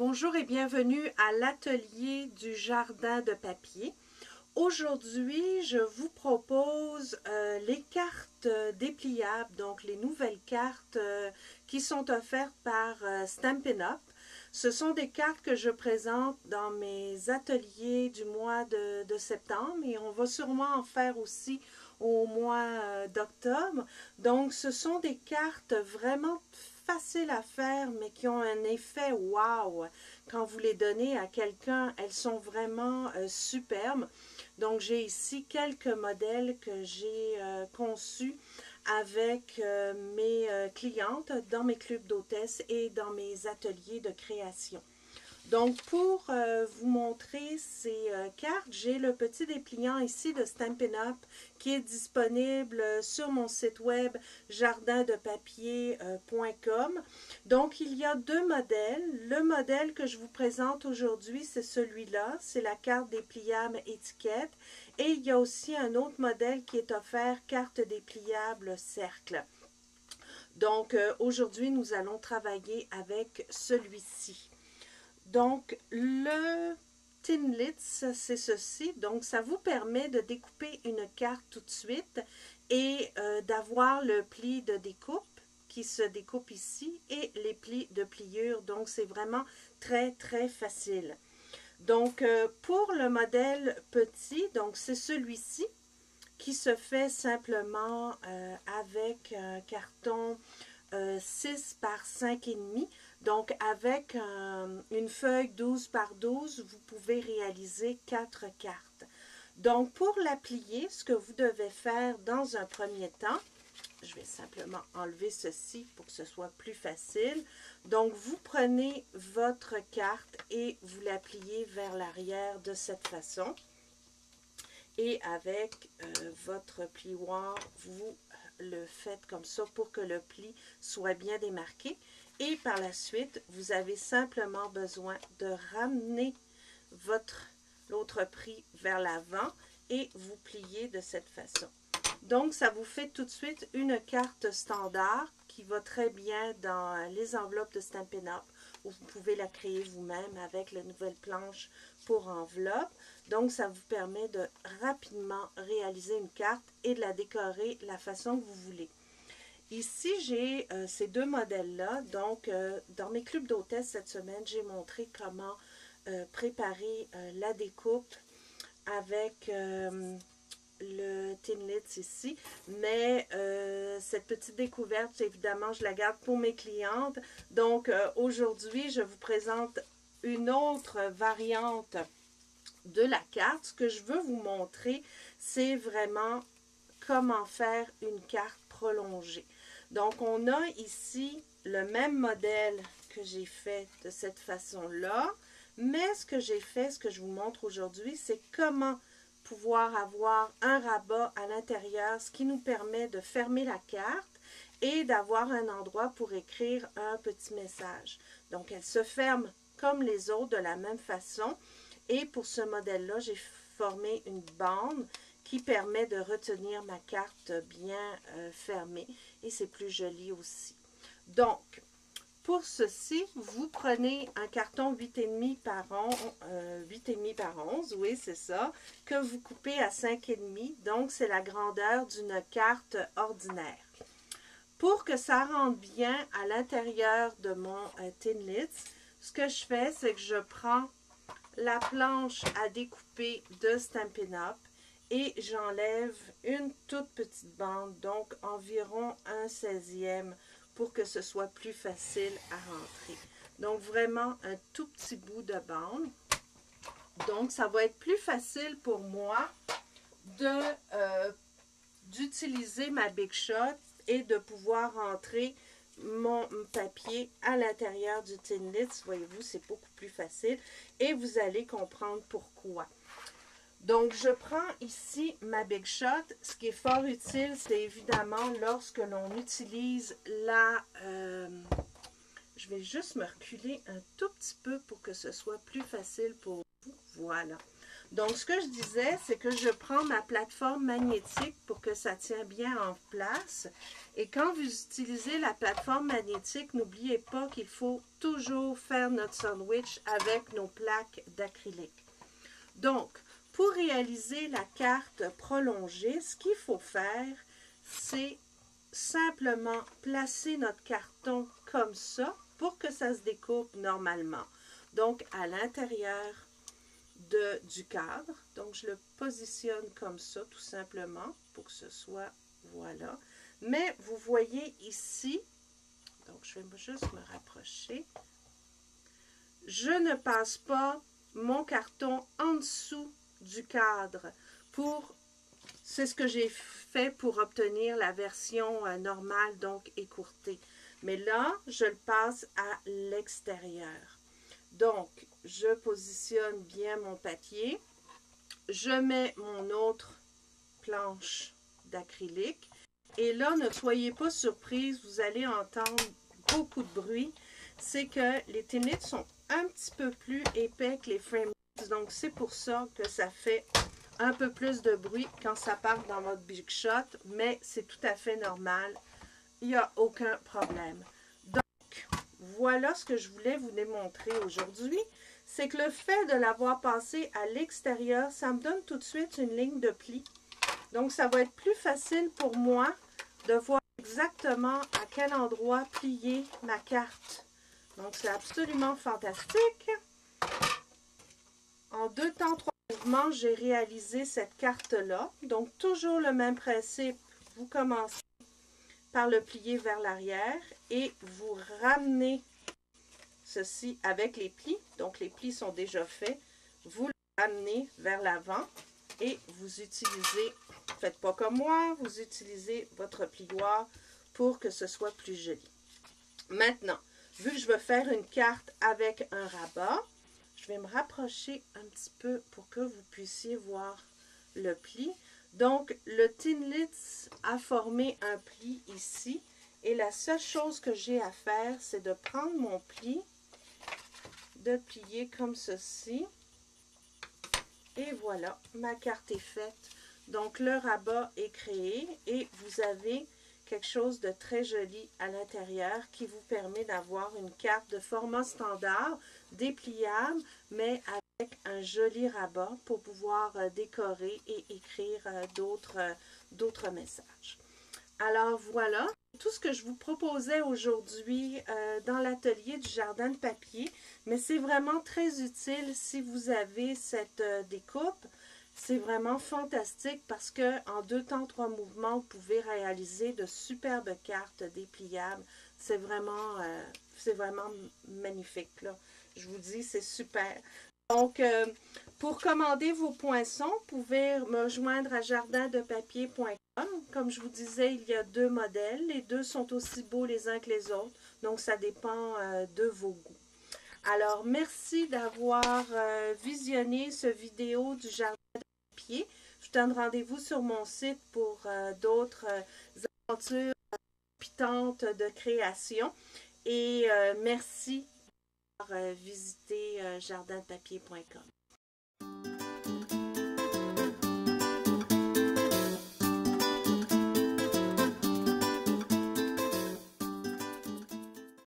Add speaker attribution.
Speaker 1: Bonjour et bienvenue à l'atelier du jardin de papier. Aujourd'hui, je vous propose les cartes dépliables, donc les nouvelles cartes qui sont offertes par Stampin' Up. Ce sont des cartes que je présente dans mes ateliers du mois de septembre et on va sûrement en faire aussi au mois d'octobre. Donc, ce sont des cartes vraiment faciles à faire, mais qui ont un effet wow. Quand vous les donnez à quelqu'un, elles sont vraiment superbes. Donc, j'ai ici quelques modèles que j'ai conçus avec mes clientes dans mes clubs d'hôtesses et dans mes ateliers de création. Donc, pour vous montrer ces cartes, j'ai le petit dépliant ici de Stampin' Up qui est disponible sur mon site web jardindepapier.com. Donc, il y a deux modèles. Le modèle que je vous présente aujourd'hui, c'est celui-là. C'est la carte dépliable étiquette. Et il y a aussi un autre modèle qui est offert, carte dépliable cercle. Donc, aujourd'hui, nous allons travailler avec celui-ci. Donc, le Thinlits, c'est ceci. Donc, ça vous permet de découper une carte tout de suite et d'avoir le pli de découpe qui se découpe ici et les plis de pliure. Donc, c'est vraiment très, très facile. Donc, pour le modèle petit, donc c'est celui-ci qui se fait simplement avec un carton 6 par 5,5. Donc, avec une feuille 12 par 12, vous pouvez réaliser 4 cartes. Donc, pour la plier, ce que vous devez faire dans un premier temps, je vais simplement enlever ceci pour que ce soit plus facile. Donc, vous prenez votre carte et vous la pliez vers l'arrière de cette façon. Et avec votre plioir, vous le faites comme ça pour que le pli soit bien démarqué. Et par la suite, vous avez simplement besoin de ramener l'autre pli vers l'avant et vous pliez de cette façon. Donc, ça vous fait tout de suite une carte standard qui va très bien dans les enveloppes de Stampin' Up, où vous pouvez la créer vous-même avec la nouvelle planche pour enveloppe. Donc, ça vous permet de rapidement réaliser une carte et de la décorer la façon que vous voulez. Ici, j'ai ces deux modèles-là. Donc, dans mes clubs d'hôtesse cette semaine, j'ai montré comment préparer la découpe avec le Thinlits ici, mais cette petite découverte, évidemment, je la garde pour mes clientes. Donc, aujourd'hui, je vous présente une autre variante de la carte. Ce que je veux vous montrer, c'est vraiment comment faire une carte prolongée. Donc, on a ici le même modèle que j'ai fait de cette façon-là, mais ce que j'ai fait, ce que je vous montre aujourd'hui, c'est comment pouvoir avoir un rabat à l'intérieur, ce qui nous permet de fermer la carte et d'avoir un endroit pour écrire un petit message. Donc, elle se ferme comme les autres de la même façon. Et pour ce modèle-là, j'ai formé une bande qui permet de retenir ma carte bien fermée. Et c'est plus joli aussi. Donc, pour ceci, vous prenez un carton 8,5 par 11, oui, c'est ça, que vous coupez à 5,5. Donc, c'est la grandeur d'une carte ordinaire. Pour que ça rentre bien à l'intérieur de mon Thinlits, ce que je fais, c'est que je prends la planche à découper de Stampin' Up et j'enlève une toute petite bande, donc environ un 16e pour que ce soit plus facile à rentrer. Donc vraiment un tout petit bout de bande. Donc ça va être plus facile pour moi d'utiliser ma Big Shot et de pouvoir rentrer mon papier à l'intérieur du Thinlits. Voyez-vous, c'est beaucoup plus facile et vous allez comprendre pourquoi. Donc, je prends ici ma Big Shot. Ce qui est fort utile, c'est évidemment lorsque l'on utilise la... je vais juste me reculer un tout petit peu pour que ce soit plus facile pour vous. Voilà. Donc, ce que je disais, c'est que je prends ma plateforme magnétique pour que ça tienne bien en place. Et quand vous utilisez la plateforme magnétique, n'oubliez pas qu'il faut toujours faire notre sandwich avec nos plaques d'acrylique. Donc, pour réaliser la carte prolongée, ce qu'il faut faire, c'est simplement placer notre carton comme ça pour que ça se découpe normalement. Donc, à l'intérieur du cadre. Donc, je le positionne comme ça, tout simplement, pour que ce soit, voilà. Mais vous voyez ici, donc je vais juste me rapprocher, je ne passe pas mon carton en dessous du cadre pour, c'est ce que j'ai fait pour obtenir la version normale, donc écourtée. Mais là, je le passe à l'extérieur. Donc, je positionne bien mon papier. Je mets mon autre planche d'acrylique. Et là, ne soyez pas surprise, vous allez entendre beaucoup de bruit. C'est que les Thinlits sont un petit peu plus épais que les Framelits. Donc, c'est pour ça que ça fait un peu plus de bruit quand ça part dans votre Big Shot. Mais c'est tout à fait normal. Il n'y a aucun problème. Donc, voilà ce que je voulais vous démontrer aujourd'hui. C'est que le fait de l'avoir passé à l'extérieur, ça me donne tout de suite une ligne de pli. Donc, ça va être plus facile pour moi de voir exactement à quel endroit plier ma carte. Donc, c'est absolument fantastique. En 2 temps, 3 mouvements, j'ai réalisé cette carte-là. Donc, toujours le même principe. Vous commencez par le plier vers l'arrière et vous ramenez ceci avec les plis. Donc, les plis sont déjà faits. Vous le ramenez vers l'avant et vous utilisez, faites pas comme moi, vous utilisez votre plioir pour que ce soit plus joli. Maintenant, vu que je veux faire une carte avec un rabat, je vais me rapprocher un petit peu pour que vous puissiez voir le pli. Donc, le Thinlits a formé un pli ici. Et la seule chose que j'ai à faire, c'est de prendre mon pli, de plier comme ceci. Et voilà, ma carte est faite. Donc, le rabat est créé et vous avez quelque chose de très joli à l'intérieur qui vous permet d'avoir une carte de format standard, dépliable, mais avec un joli rabat pour pouvoir décorer et écrire d'autres messages. Alors voilà, tout ce que je vous proposais aujourd'hui dans l'atelier du jardin de papier, mais c'est vraiment très utile si vous avez cette découpe. C'est vraiment fantastique parce que en 2 temps, 3 mouvements, vous pouvez réaliser de superbes cartes dépliables. C'est vraiment magnifique, là. Je vous dis, c'est super. Donc, pour commander vos poinçons, vous pouvez me joindre à jardindepapier.com. Comme je vous disais, il y a 2 modèles. Les 2 sont aussi beaux les uns que les autres. Donc, ça dépend de vos goûts. Alors, merci d'avoir visionné ce vidéo du jardin de papier. Je vous donne rendez-vous sur mon site pour d'autres aventures palpitantes de création. Et merci d'avoir visité jardindepapier.com.